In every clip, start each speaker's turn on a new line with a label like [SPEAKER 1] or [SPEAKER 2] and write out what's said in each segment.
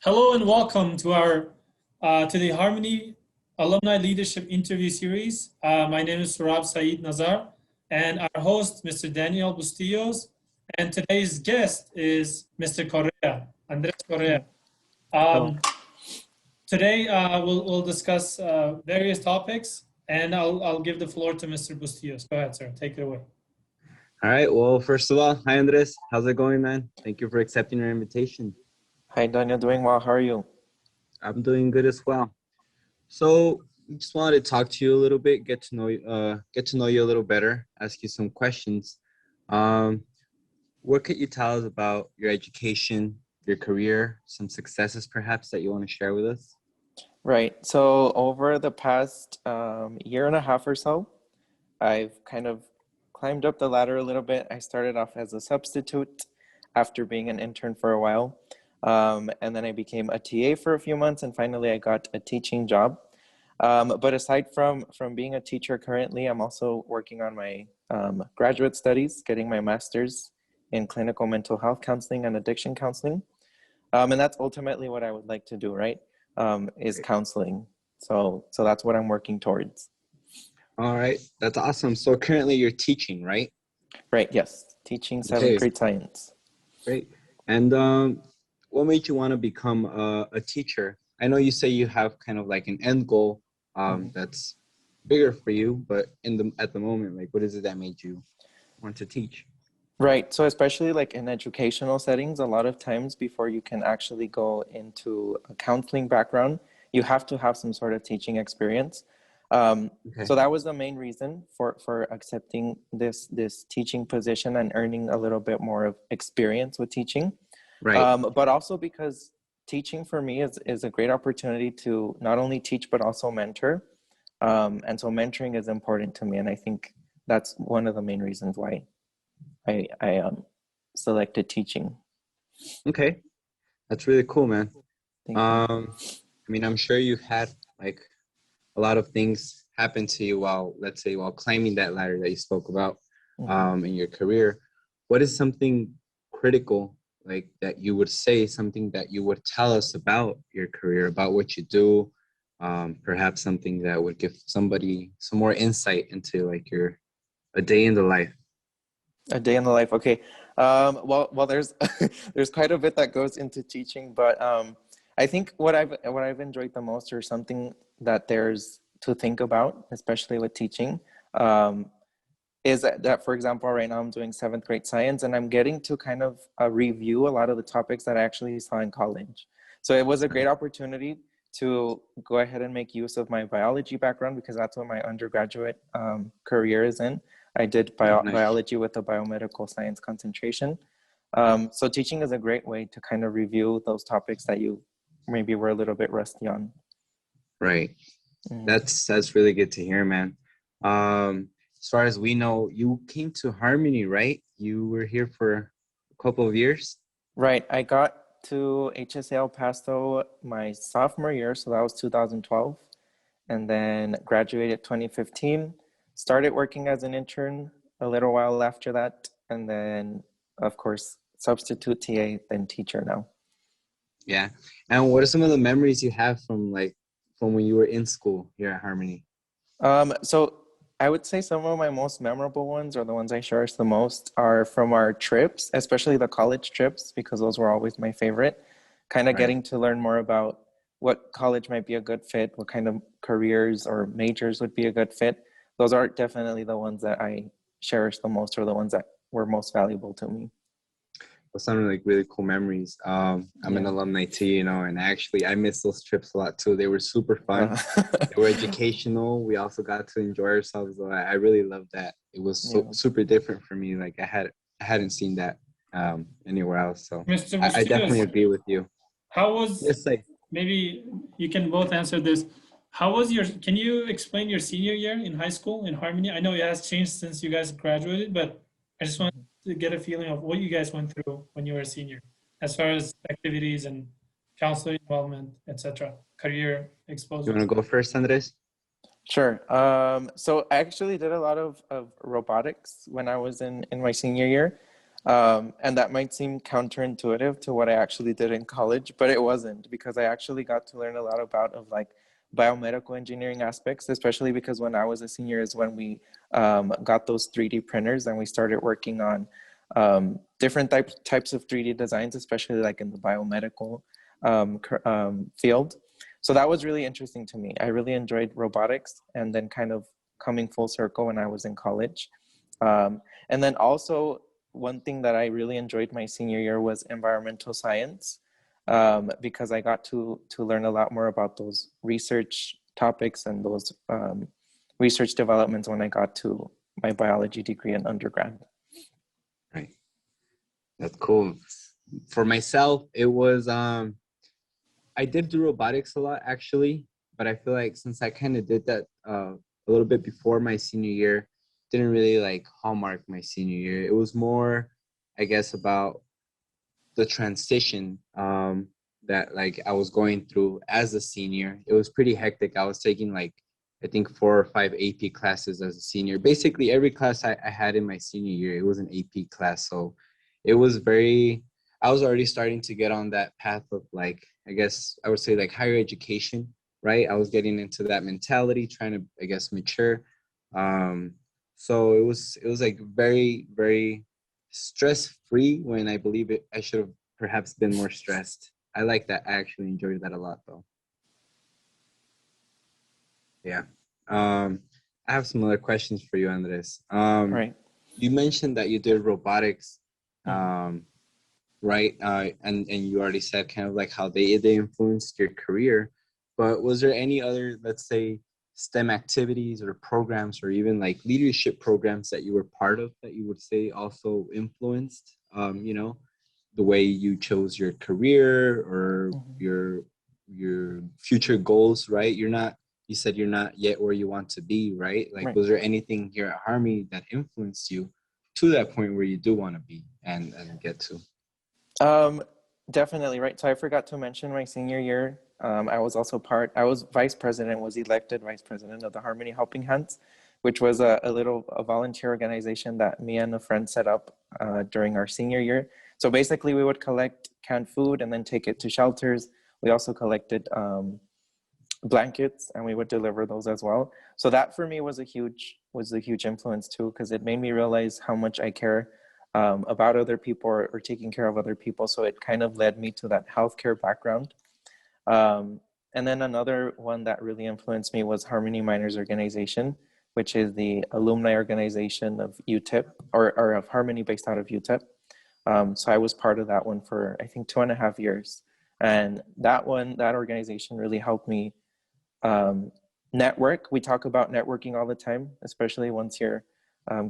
[SPEAKER 1] Hello and welcome to our to the Harmony Alumni Leadership Interview Series. My name is Surab Saeed Nazar, and our host, Mr. Daniel Bustillos, and today's guest is Mr. Correa, Andres Correa. Today we'll discuss various topics, and I'll give the floor to Mr. Bustillos. Go ahead, sir. Take it away.
[SPEAKER 2] All right. Well, first of all, hi, Andres. How's it going, man? Thank you for accepting our invitation.
[SPEAKER 3] Hi, Daniel. Doing well. How are you?
[SPEAKER 2] I'm doing good as well. So, just wanted to talk to you a little bit, get to know you a little better, ask you some questions. What could you tell us about your education, your career, some successes perhaps that you want to share with us?
[SPEAKER 3] Right. So over the past year and a half or so, I've kind of climbed up the ladder a little bit. I started off as a substitute after being an intern for a while. And then I became a TA for a few months, and finally I got a teaching job. But aside from being a teacher currently, I'm also working on my graduate studies, getting my master's in clinical mental health counseling and addiction counseling. And that's ultimately what I would like to do, right? Is counseling. So that's what I'm working towards.
[SPEAKER 2] All right. That's awesome. So currently you're teaching, right?
[SPEAKER 3] Right. Yes. Teaching seventh grade science.
[SPEAKER 2] Great. And what made you want to become a teacher? I know you say you have kind of like an end goal that's bigger for you, but at the moment, like, what is it that made you want to teach?
[SPEAKER 3] Right. So especially like in educational settings, a lot of times before you can actually go into a counseling background, you have to have some sort of teaching experience. So that was the main reason for accepting this teaching position and earning a little bit more of experience with teaching.
[SPEAKER 2] Right.
[SPEAKER 3] But also because teaching for me is a great opportunity to not only teach, but also mentor. And so mentoring is important to me. And I think that's one of the main reasons why I selected teaching.
[SPEAKER 2] Okay. That's really cool, man.
[SPEAKER 3] Thank you.
[SPEAKER 2] I mean, I'm sure you've had like a lot of things happen to you while climbing that ladder that you spoke about in your career. What is something critical like that you would say, something that you would tell us about your career, about what you do, perhaps something that would give somebody some more insight into like a day in the life?
[SPEAKER 3] A day in the life. Okay. Well, there's there's quite a bit that goes into teaching, but I think what I've enjoyed the most, or something that there's to think about, especially with teaching, is that, for example, right now I'm doing seventh grade science, and I'm getting to kind of review a lot of the topics that I actually saw in college. So it was a great opportunity to go ahead and make use of my biology background, because that's what my undergraduate career is in. I did biology with a biomedical science concentration. So teaching is a great way to kind of review those topics that you maybe were a little bit rusty on.
[SPEAKER 2] Right. That's really good to hear, man. As far as we know, you came to Harmony, right? You were here for a couple of years.
[SPEAKER 3] Right. I got to HPS-El Pasto my sophomore year, so that was 2012, and then graduated 2015. Started working as an intern a little while after that, and then, of course, substitute TA, then teacher now.
[SPEAKER 2] Yeah. And what are some of the memories you have from when you were in school here at Harmony?
[SPEAKER 3] So I would say some of my most memorable ones, or the ones I cherish the most, are from our trips, especially the college trips, because those were always my favorite. Kind of getting to learn more about what college might be a good fit, what kind of careers or majors would be a good fit. Those are definitely the ones that I cherish the most, or the ones that were most valuable to me.
[SPEAKER 2] Those sounded like really cool memories. I'm an alumni too, and actually I miss those trips a lot too. They were super fun. They were educational. We also got to enjoy ourselves. I really loved that. It was super different for me. Like I hadn't seen that anywhere else. So
[SPEAKER 1] Mr.
[SPEAKER 2] I definitely agree with you.
[SPEAKER 1] How was, maybe you can both answer this. Can you explain your senior year in high school in Harmony? I know it has changed since you guys graduated, but I just want to get a feeling of what you guys went through when you were a senior, as far as activities and counseling involvement, etc., career exposure.
[SPEAKER 2] You want to go first, Andres?
[SPEAKER 3] Sure. So I actually did a lot of robotics when I was in my senior year. And that might seem counterintuitive to what I actually did in college, but it wasn't, because I actually got to learn a lot about of like biomedical engineering aspects, especially because when I was a senior is when we got those 3D printers and we started working on different types of 3D designs, especially like in the biomedical field. So that was really interesting to me. I really enjoyed robotics, and then kind of coming full circle when I was in college. And then also, one thing that I really enjoyed my senior year was environmental science, because I got to learn a lot more about those research topics and those research developments when I got to my biology degree in undergrad.
[SPEAKER 2] Right. That's cool. For myself, it was I did do robotics a lot actually, but I feel like since I kind of did that a little bit before my senior year, didn't really like hallmark my senior year. It was more, I guess, about the transition that like I was going through as a senior. It was pretty hectic. I was taking like, I think 4 or 5 AP classes as a senior. Basically every class I had in my senior year, it was an AP class. So it was I was already starting to get on that path of like, I guess I would say like higher education, right? I was getting into that mentality, trying to, I guess, mature. So it was like very, very stress-free, when I believe I should have perhaps been more stressed. I like that. I actually enjoyed that a lot though. Yeah. I have some other questions for you, Andres.
[SPEAKER 3] Right.
[SPEAKER 2] You mentioned that you did robotics, right? And you already said kind of like how they influenced your career. But was there any other, let's say, STEM activities or programs, or even like leadership programs that you were part of that you would say also influenced, the way you chose your career or your future goals, right? You said you're not yet where you want to be, right? Like,
[SPEAKER 3] Right.
[SPEAKER 2] was there anything here at Harmony that influenced you to that point where you do want to be and get to?
[SPEAKER 3] Definitely, right. So I forgot to mention my senior year. I was was elected vice president of the Harmony Helping Hands, which was a volunteer organization that me and a friend set up during our senior year. So basically we would collect canned food and then take it to shelters. We also collected blankets, and we would deliver those as well. So that for me was a huge influence too, because it made me realize how much I care about other people, or taking care of other people. So it kind of led me to that healthcare background. And then another one that really influenced me was Harmony Miners Organization, which is the alumni organization of UTEP, or of Harmony, based out of UTEP. So I was part of that one for, I think, 2.5 years. And that organization really helped me network. We talk about networking all the time, especially once you're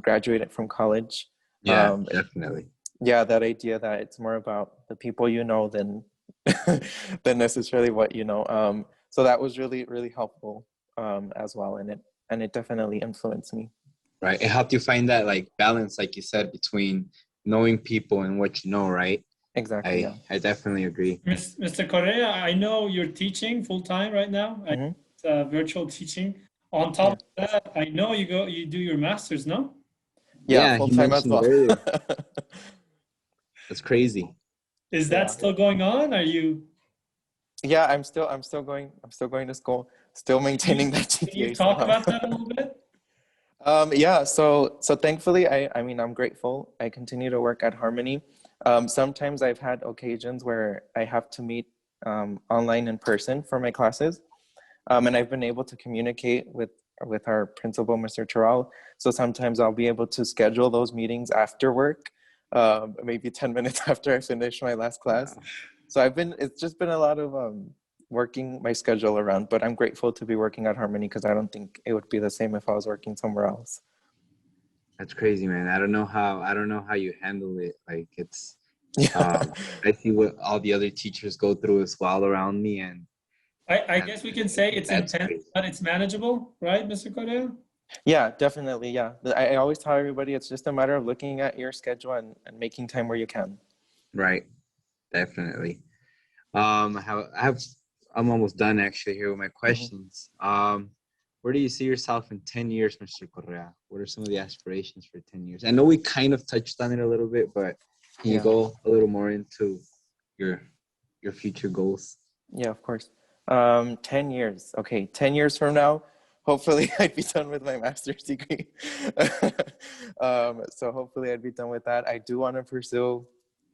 [SPEAKER 3] graduated from college.
[SPEAKER 2] Yeah, definitely.
[SPEAKER 3] Yeah, that idea that it's more about the people you know than than necessarily what you know. So that was really, really helpful as well, and it definitely influenced me.
[SPEAKER 2] Right. It helped you find that like balance, like you said, between knowing people and what you know, right?
[SPEAKER 3] Exactly. Yeah.
[SPEAKER 2] I definitely agree.
[SPEAKER 1] Mr. Correa, I know you're teaching full time right now. Virtual teaching. On top of that, I know you do your master's, no?
[SPEAKER 3] Yeah, full time as well.
[SPEAKER 2] Earlier. That's crazy.
[SPEAKER 1] Is that still going on? Are you?
[SPEAKER 3] Yeah, I'm still going to school, still maintaining that GPA.
[SPEAKER 1] Can you talk about that a little bit?
[SPEAKER 3] Yeah, so thankfully, I mean, I'm grateful. I continue to work at Harmony. Sometimes I've had occasions where I have to meet online in person for my classes. And I've been able to communicate with our principal, Mr. Terrell. So sometimes I'll be able to schedule those meetings after work, maybe 10 minutes after I finish my last class. Wow. So it's just been a lot of working my schedule around, but I'm grateful to be working at Harmony, because I don't think it would be the same if I was working somewhere else.
[SPEAKER 2] That's crazy, man. I don't know how you handle it. Like, it's, I see what all the other teachers go through as well around me, and
[SPEAKER 1] I guess we can say it's intense, but it's manageable, right, Mr. Correa?
[SPEAKER 3] Yeah, definitely. Yeah. I always tell everybody it's just a matter of looking at your schedule and making time where you can.
[SPEAKER 2] Right. Definitely. I'm almost done actually here with my questions. Where do you see yourself in 10 years, Mr. Correa? What are some of the aspirations for 10 years? I know we kind of touched on it a little bit, but Can you
[SPEAKER 3] Yeah.
[SPEAKER 2] go a little more into your future goals?
[SPEAKER 3] Yeah, of course. 10 years. Okay, 10 years from now, hopefully I'd be done with my master's degree. So hopefully I'd be done with that. I do want to pursue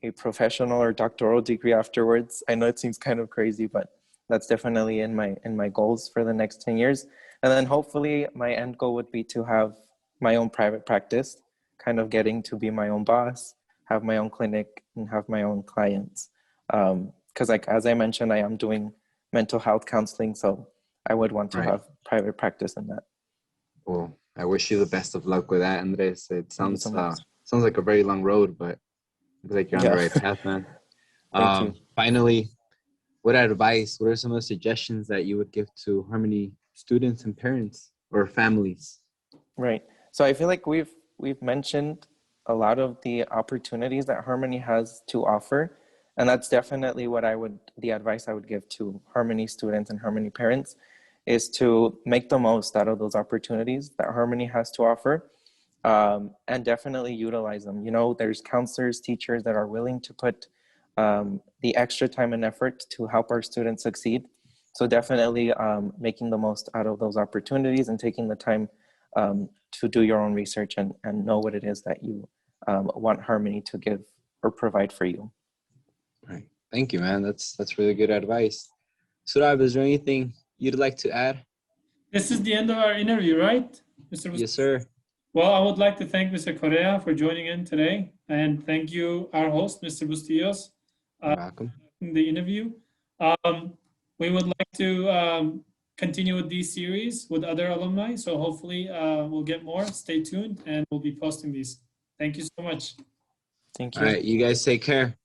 [SPEAKER 3] a professional or doctoral degree afterwards. I know it seems kind of crazy, but that's definitely in my goals for the next 10 years. And then hopefully my end goal would be to have my own private practice, kind of getting to be my own boss, have my own clinic, and have my own clients. Because like, as I mentioned, I am doing mental health counseling, so I would want to
[SPEAKER 2] Right.
[SPEAKER 3] have private practice in that.
[SPEAKER 2] Well, I wish you the best of luck with that, Andres. It
[SPEAKER 3] Thank you
[SPEAKER 2] sounds
[SPEAKER 3] so much.
[SPEAKER 2] sounds like a very long road, but looks like you're on the
[SPEAKER 3] Yeah.
[SPEAKER 2] right path, man.
[SPEAKER 3] Thank you.
[SPEAKER 2] Finally, what are some of the suggestions that you would give to Harmony students and parents or families?
[SPEAKER 3] Right. So I feel like we've mentioned a lot of the opportunities that Harmony has to offer, and that's definitely the advice I would give to Harmony students and Harmony parents is to make the most out of those opportunities that Harmony has to offer, and definitely utilize them. You know, there's counselors, teachers that are willing to put the extra time and effort to help our students succeed. So definitely making the most out of those opportunities and taking the time to do your own research and know what it is that you want Harmony to give or provide for you.
[SPEAKER 2] Right. Thank you, man. That's really good advice. Surab, is there anything you'd like to add?
[SPEAKER 1] This is the end of our interview, right, Mr.
[SPEAKER 2] Yes, sir.
[SPEAKER 1] Well, I would like to thank Mr. Correa for joining in today, and thank you, our host, Mr. Bustillos,
[SPEAKER 2] You're welcome.
[SPEAKER 1] in the interview. We would like to continue with these series with other alumni, so hopefully we'll get more. Stay tuned, and we'll be posting these. Thank you so much.
[SPEAKER 3] Thank
[SPEAKER 2] All
[SPEAKER 3] you.
[SPEAKER 2] right, you guys take care.